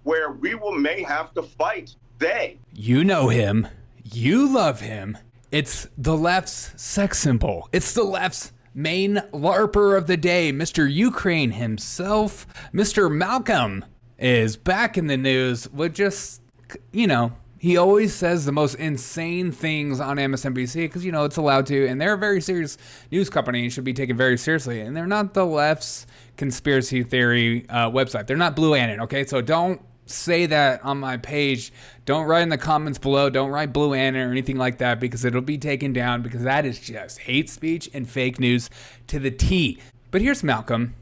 where may have to fight. You know him. You love him. It's the left's sex symbol. It's the left's main LARPer of the day, Mr. Ukraine himself. Mr. Malcolm is back in the news with just, he always says the most insane things on MSNBC because, it's allowed to. And they're a very serious news company and should be taken very seriously. And they're not the left's conspiracy theory website. They're not Blue Annan, okay? So don't say that on my page. Don't write in the comments below. Don't write Blue Annan or anything like that because it'll be taken down because that is just hate speech and fake news to the T. But here's Malcolm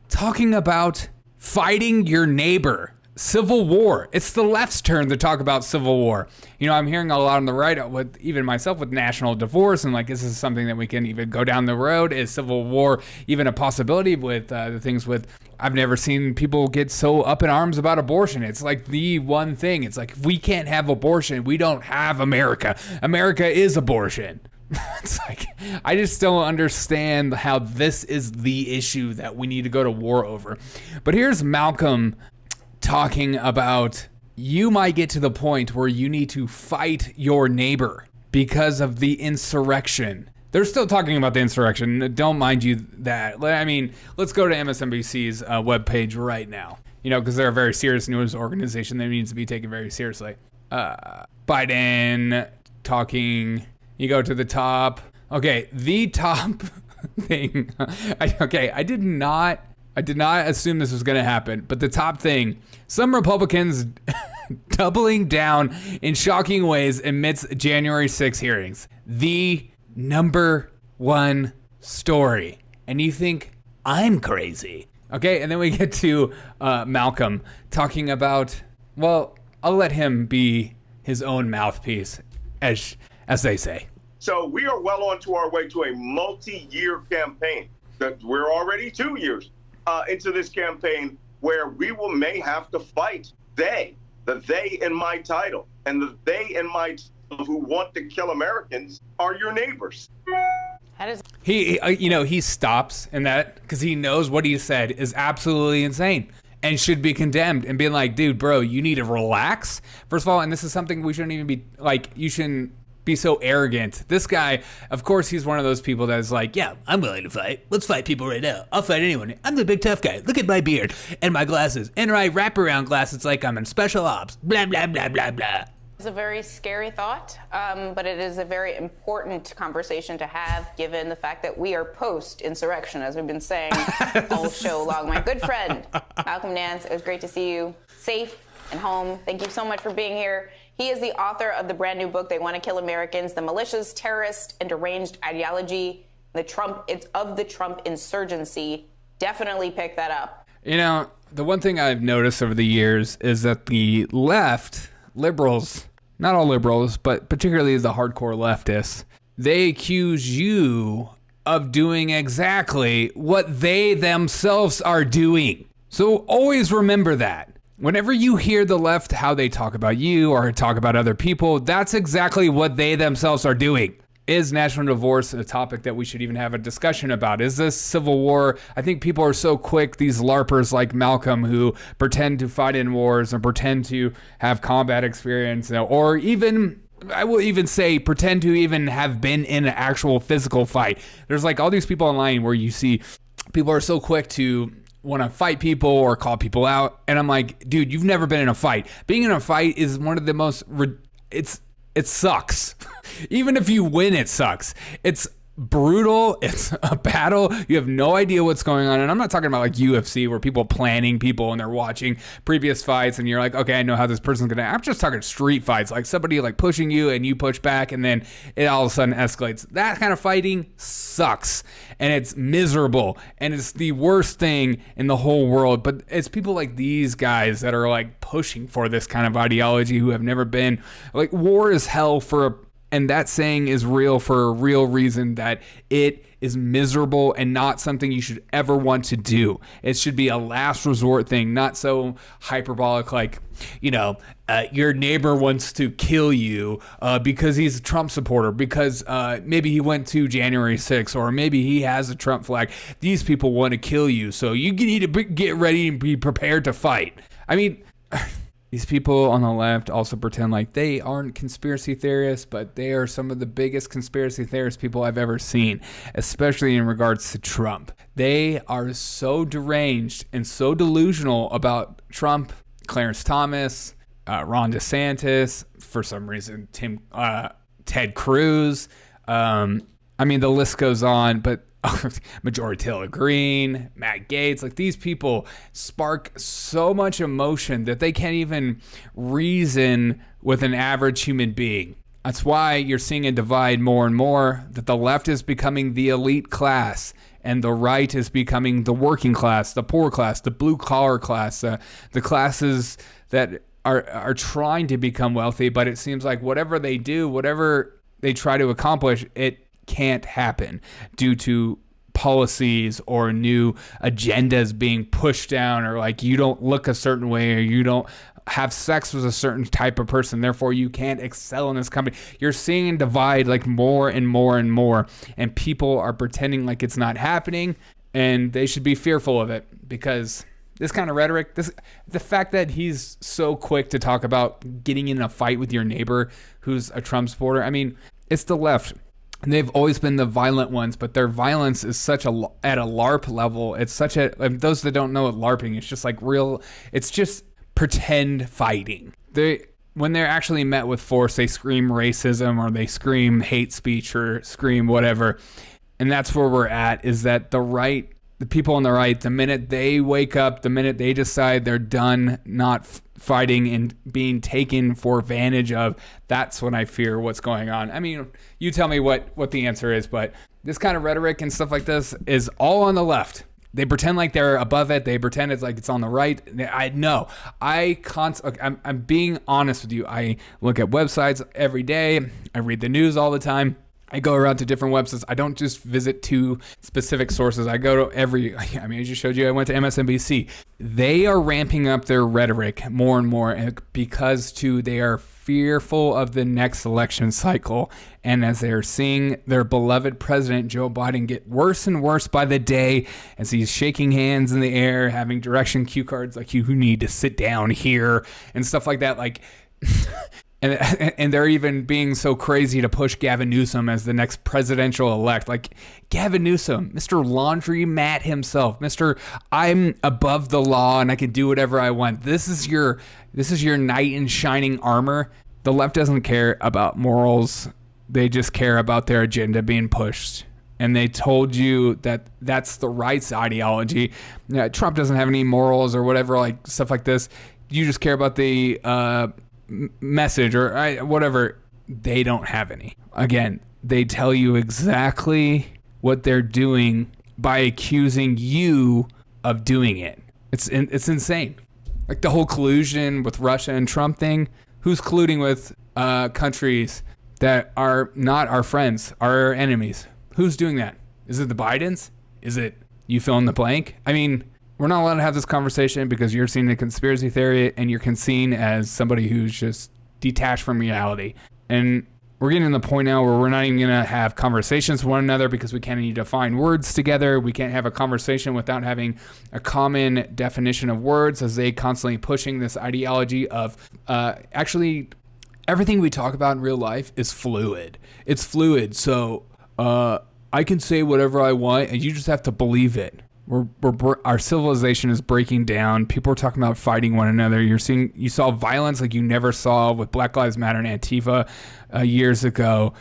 talking about fighting your neighbor. Civil war. It's the left's turn to talk about civil war. I'm hearing a lot on the right with even myself with national divorce and is this something that we can even go down the road? Is civil war even a possibility with the things with, I've never seen people get so up in arms about abortion. It's the one thing. It's if we can't have abortion, we don't have America. America is abortion. It's I just don't understand how this is the issue that we need to go to war over. But here's Malcolm talking about you might get to the point where you need to fight your neighbor because of the insurrection. They're still talking about the insurrection. Don't mind you that. Let's go to MSNBC's webpage right now, because they're a very serious news organization that needs to be taken very seriously. Biden talking, you go to the top. Okay, the top thing. I did not assume this was going to happen, but the top thing, some Republicans doubling down in shocking ways amidst January 6 hearings. The number one story. And you think, I'm crazy. Okay, and then we get to Malcolm talking about, well, I'll let him be his own mouthpiece, as they say. So we are well on to our way to a multi-year campaign. That we're already 2 years into this campaign where may have to fight the they in my title. And the they in my title who want to kill Americans are your neighbors. He stops in that because he knows what he said is absolutely insane and should be condemned and being dude, bro, you need to relax. First of all, and this is something we shouldn't even be you shouldn't be so arrogant. This guy, of course, he's one of those people that's yeah, I'm willing to fight. Let's fight people right now. I'll fight anyone. I'm the big tough guy. Look at my beard and my glasses and my wraparound glasses I'm in special ops. Blah, blah, blah, blah, blah. It's a very scary thought, but it is a very important conversation to have given the fact that we are post-insurrection, as we've been saying all show long. My good friend, Malcolm Nance, it was great to see you safe and home. Thank you so much for being here. He is the author of the brand new book, They Want to Kill Americans, The Malicious, Terrorist, and Deranged Ideology, it's of the Trump Insurgency. Definitely pick that up. The one thing I've noticed over the years is that the left, liberals, not all liberals, but particularly the hardcore leftists, they accuse you of doing exactly what they themselves are doing. So always remember that. Whenever you hear the left, how they talk about you or talk about other people, that's exactly what they themselves are doing. Is national divorce a topic that we should even have a discussion about? Is this civil war? I think people are so quick, these LARPers like Malcolm who pretend to fight in wars or pretend to have combat experience, or even, I will even say, pretend to even have been in an actual physical fight. There's all these people online where you see people are so quick to want to fight people or call people out. And I'm dude, you've never been in a fight. Being in a fight is one of the most, it sucks. Even if you win, it sucks. It's brutal. It's a battle. You have no idea what's going on. And I'm not talking about UFC where people planning people and they're watching previous fights and you're okay, I know how this person's going to, I'm just talking street fights, somebody pushing you and you push back and then it all of a sudden escalates. That kind of fighting sucks and it's miserable and it's the worst thing in the whole world. But it's people like these guys that are pushing for this kind of ideology who have never been, war is hell and that saying is real for a real reason, that it is miserable and not something you should ever want to do. It should be a last resort thing, not so hyperbolic your neighbor wants to kill you because he's a Trump supporter, because maybe he went to January 6th, or maybe he has a Trump flag. These people want to kill you, so you need to get ready and be prepared to fight. these people on the left also pretend like they aren't conspiracy theorists, but they are some of the biggest conspiracy theorist people I've ever seen, especially in regards to Trump. They are so deranged and so delusional about Trump, Clarence Thomas, Ron DeSantis, for some reason, Ted Cruz. I mean, the list goes on, but Majority Taylor Greene, Matt Gaetz, like these people spark so much emotion that they can't even reason with an average human being. That's why you're seeing a divide more and more, that the left is becoming the elite class and the right is becoming the working class, the poor class, the blue collar class, the classes that are trying to become wealthy, but it seems like whatever they do, whatever they try to accomplish, it can't happen due to policies or new agendas being pushed down, or like you don't look a certain way, or you don't have sex with a certain type of person, therefore you can't excel in this company. You're seeing a divide like more and more and more, and people are pretending like it's not happening, and they should be fearful of it, because this kind of rhetoric, the fact that he's so quick to talk about getting in a fight with your neighbor who's a Trump supporter, I mean, it's the left. And they've always been the violent ones, but their violence is such at a LARP level. It's such a, those that don't know what LARPing, it's just like real, it's just pretend fighting. When they're actually met with force, they scream racism, or they scream hate speech, or scream whatever. And that's where we're at, is that the people on the right, the minute they wake up, the minute they decide they're done not fighting and being taken for advantage of, that's when I fear what's going on. I mean, you tell me what the answer is, but this kind of rhetoric and stuff like this is all on the left. They pretend like they're above it. They pretend it's like it's on the right. I'm being honest with you. I look at websites every day. I read the news all the time. I go around to different websites. I don't just visit two specific sources. I go to I just showed you I went to MSNBC. They are ramping up their rhetoric more and more because they are fearful of the next election cycle. And as they're seeing their beloved president, Joe Biden, get worse and worse by the day, as he's shaking hands in the air, having direction cue cards like you need to sit down here and stuff like that. Like, And they're even being so crazy to push Gavin Newsom as the next presidential elect. Like, Gavin Newsom, Mr. Laundry Mat himself, Mr. I'm above the law and I can do whatever I want. This is your knight in shining armor. The left doesn't care about morals. They just care about their agenda being pushed. And they told you that that's the right's ideology. Trump doesn't have any morals or whatever, like stuff like this. You just care about the message or whatever. They don't have any. Again, they tell you exactly what they're doing by accusing you of doing it. It's insane. Like the whole collusion with Russia and Trump thing. Who's colluding with countries that are not our friends, are our enemies? Who's doing that? Is it the Bidens? Is it you fill in the blank? I mean, we're not allowed to have this conversation because you're seeing a conspiracy theory and you're seen as somebody who's just detached from reality. And we're getting to the point now where we're not even going to have conversations with one another because we can't even define words together. We can't have a conversation without having a common definition of words, as they constantly pushing this ideology of actually everything we talk about in real life is fluid. It's fluid. So I can say whatever I want and you just have to believe it. Our civilization is breaking down. People are talking about fighting one another. You saw violence like you never saw with Black Lives Matter and Antifa years ago.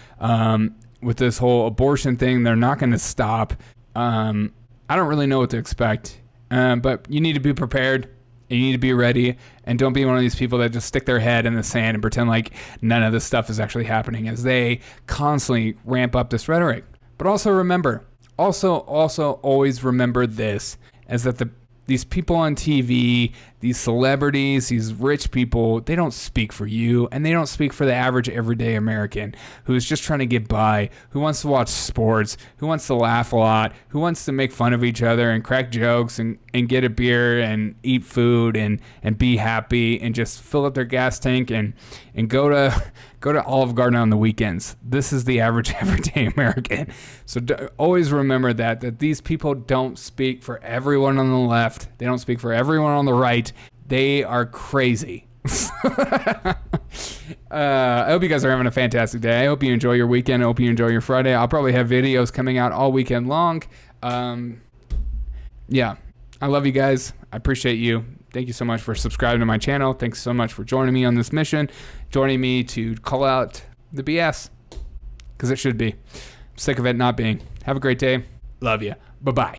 With this whole abortion thing, they're not going to stop. I don't really know what to expect, but you need to be prepared. You need to be ready, and don't be one of these people that just stick their head in the sand and pretend like none of this stuff is actually happening, as they constantly ramp up this rhetoric. But also remember. Also, always remember this, is that these people on TV, these celebrities, these rich people, they don't speak for you, and they don't speak for the average everyday American who's just trying to get by, who wants to watch sports, who wants to laugh a lot, who wants to make fun of each other and crack jokes and get a beer and eat food and be happy and just fill up their gas tank and go to Olive Garden on the weekends. This is the average everyday American. So always remember that these people don't speak for everyone on the left. They don't speak for everyone on the right. They are crazy. I hope you guys are having a fantastic day. I hope you enjoy your weekend. I hope you enjoy your Friday. I'll probably have videos coming out all weekend long. Yeah, I love you guys. I appreciate you. Thank you so much for subscribing to my channel. Thanks so much for joining me on this mission, joining me to call out the BS, because it should be. I'm sick of it not being. Have a great day. Love you. Bye-bye.